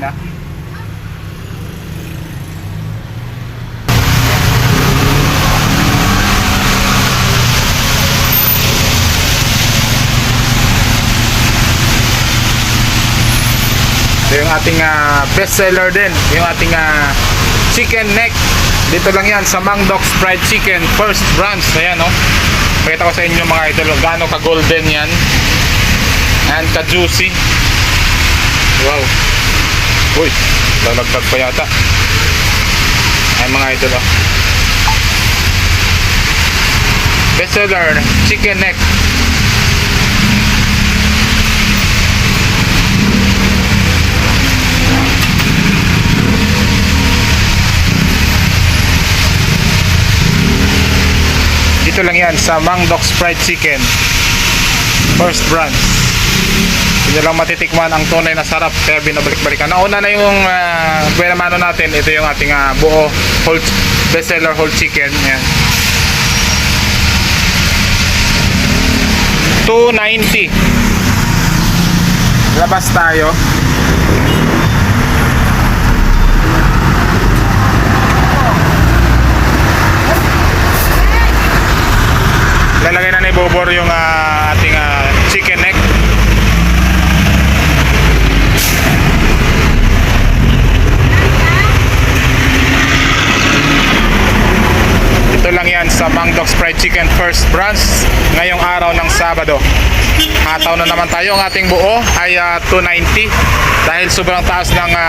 na. Ito yung ating best seller din, yung ating chicken neck. Dito lang yan sa Mang Doc's Fried Chicken, first branch. Ayan, no? Pakita ko sa inyo mga idol, gaano ka golden yan and ka juicy. Wow. Uy, lalagtag pa yata. Ay mga idol, oh. Best seller, chicken neck. Dito lang yan sa Mang Doc's Fried Chicken, first branch. Hindi lang matitikman ang tunay na sarap, kaya binabalik-balikan. Nauna na yung buena mano natin. Ito yung ating buo whole, best seller whole chicken. Yan, 290. Labas tayo. Lalagay na ni Bobor yung ating chicken neck. Ito lang yan sa Mang Doc's Fried Chicken first branch ngayong araw ng Sabado. Hataw na naman tayo. Ang ating buo ay 290 dahil sobrang taas ng